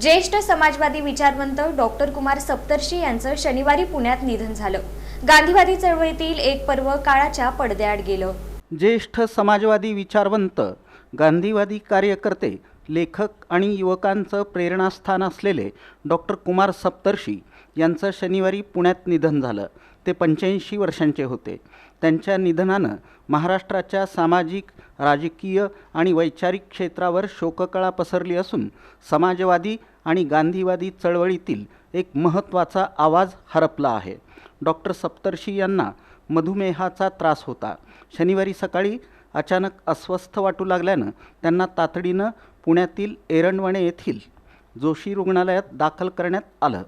ज्येष्ठ समाजवादी विचारवंत डॉक्टर कुमार सप्तर्षी यांचं शनिवारी पुण्यात निधन झालं। गांधीवादी चळवळीतील एक पर्व काळाच्या पडद्याआड गेलं। ज्येष्ठ समाजवादी विचारवंत, गांधीवादी कार्यकर्ते, लेखक आणि युवकांचं प्रेरणास्थान असलेले डॉक्टर कुमार सप्तर्षी यांचं शनिवारी पुण्यात निधन झालं। ते 85 वर्षांचे होते। त्यांच्या निधनानं महाराष्ट्राच्या सामाजिक, राजकीय आणि वैचारिक क्षेत्रावर शोककळा पसरली असून समाजवादी आणि गांधीवादी चळवळीतील एक महत्त्वाचा आवाज हरपला आहे। डॉक्टर सप्तर्षी यांना मधुमेहाचा त्रास होता। शनिवारी सकाळी अचानक अस्वस्थ वाटू लागल्यानं त्यांना तातडीनं पुण्यातील एरंडवणे येथील जोशी रुग्णालयात दाखल करण्यात आलं।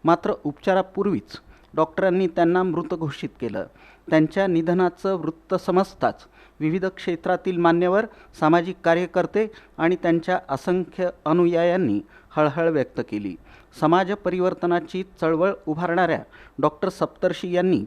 मात्र उपचारापूर्वीच डॉक्टरांनी त्यांना मृत घोषित केलं। त्यांच्या निधनाचं वृत्त समजताच विविध क्षेत्रातील मान्यवर, सामाजिक कार्यकर्ते आणि त्यांच्या असंख्य अनुयायांनी हळहळ व्यक्त केली। समाज परिवर्तनाची चळवळ उभारणाऱ्या डॉक्टर सप्तर्षी यांनी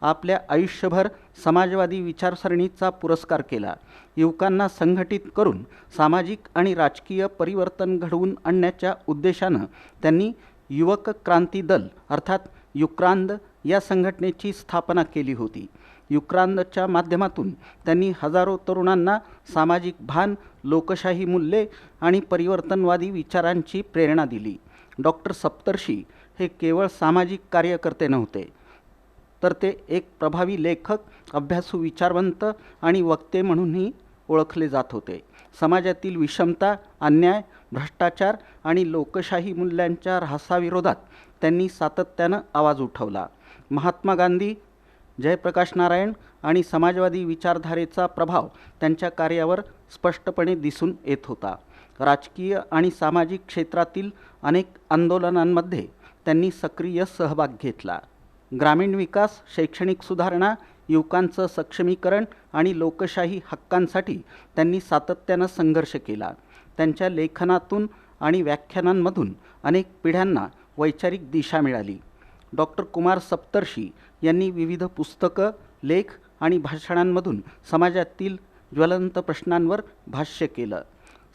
आपल्या आयुष्यभर समाजवादी विचारसरणीचा पुरस्कार केला। युवकांना संघटित करून सामाजिक आणि राजकीय परिवर्तन घडवून आणण्याच्या उद्देशानं त्यांनी युवक क्रांती दल अर्थात युक्रांद या संघटनेची स्थापना केली होती। युक्रांदच्या माध्यमातून त्यांनी हजारो तरुणांना सामाजिक भान, लोकशाही मूल्ये आणि परिवर्तनवादी विचारांची प्रेरणा दिली। डॉक्टर सप्तर्षी हे केवळ सामाजिक कार्यकर्ते नव्हते, तर ते एक प्रभावी लेखक, अभ्यासू विचारवंत आणि वक्ते म्हणूनही ओळखले जात होते। समाजातील विषमता, अन्याय, भ्रष्टाचार आणि लोकशाही मूल्यांच्या ऱ्हासाविरोधात त्यांनी सातत्यानं आवाज उठवला। महात्मा गांधी, जयप्रकाश नारायण आणि समाजवादी विचारधारेचा प्रभाव त्यांच्या कार्यावर स्पष्टपणे दिसून येत होता। राजकीय आणि सामाजिक क्षेत्रातील अनेक आंदोलनांमध्ये त्यांनी सक्रिय सहभाग घेतला। ग्रामीण विकास, शैक्षणिक सुधारणा, युवकांचं सक्षमीकरण आणि लोकशाही हक्कांसाठी त्यांनी सातत्यानं संघर्ष केला। त्यांच्या लेखनातून आणि व्याख्यानांमधून अनेक पिढ्यांना वैचारिक दिशा मिळाली। डॉक्टर कुमार सप्तर्षी यांनी विविध पुस्तकं, लेख आणि भाषणांमधून समाजातील ज्वलंत प्रश्नांवर भाष्य केलं।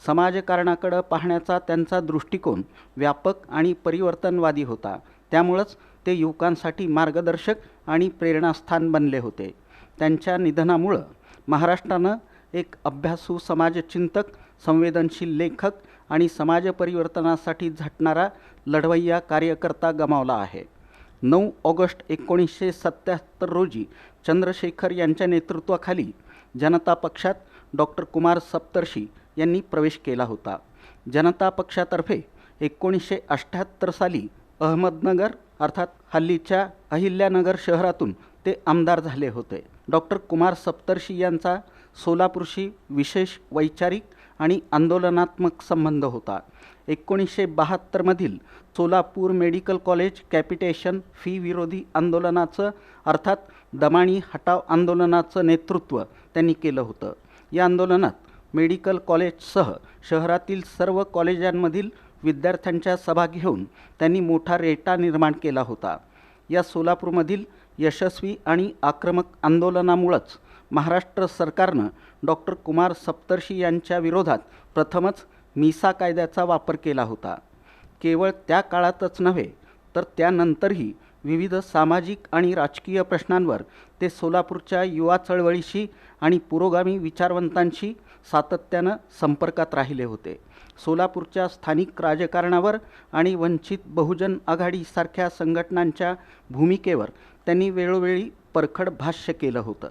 समाजकारणाकडे पाहण्याचा त्यांचा दृष्टिकोन व्यापक आणि परिवर्तनवादी होता। त्यामुळंच ते युवकांसाठी मार्गदर्शक आणि प्रेरणास्थान बनले होते। त्यांच्या निधनामुळं महाराष्ट्रानं एक अभ्यासू समाजचिंतक, संवेदनशील लेखक आणि समाज परिवर्तनासाठी झटणारा लढवय्या कार्यकर्ता गमावला आहे। 9 ऑगस्ट 1977 रोजी चंद्रशेखर यांच्या नेतृत्वाखाली जनता पक्षात डॉक्टर कुमार सप्तर्षी यांनी प्रवेश केला होता। जनता पक्षातर्फे 1978 साली अहमदनगर अर्थात हल्लीच्या अहिल्यानगर शहरातून ते आमदार झाले होते। डॉक्टर कुमार सप्तर्षी यांचा सोलापूरशी विशेष वैचारिक आणि आंदोलनात्मक संबंध होता। 1972 मधील Solapur medical college capitation fee विरोधी आंदोलनाचं अर्थात दमाणी हटाव आंदोलनाचं नेतृत्व त्यांनी केलं होतं। या आंदोलनात मेडिकल कॉलेजसह शहरातील सर्व कॉलेजांमधील विद्यार्थ्यांच्या सभा घेऊन त्यांनी मोठा रेटा निर्माण केला होता। या सोलापूरमधील यशस्वी आणि आक्रमक आंदोलनामुळेच महाराष्ट्र सरकारनं डॉक्टर कुमार सप्तर्षी यांच्या विरोधात प्रथमच मिसा कायद्याचा वापर केला होता। केवळ त्या काळातच नव्हे तर त्यानंतरही विविध सामाजिक आणि राजकीय प्रश्नांवर ते सोलापूरच्या युवा चळवळीशी आणि पुरोगामी विचारवंतांशी सातत्यानं संपर्कात राहिले होते। सोलापूरच्या स्थानिक राजकारणावर आणि वंचित बहुजन आघाडीसारख्या संघटनांच्या भूमिकेवर त्यांनी वेळोवेळी परखड भाष्य केलं होतं।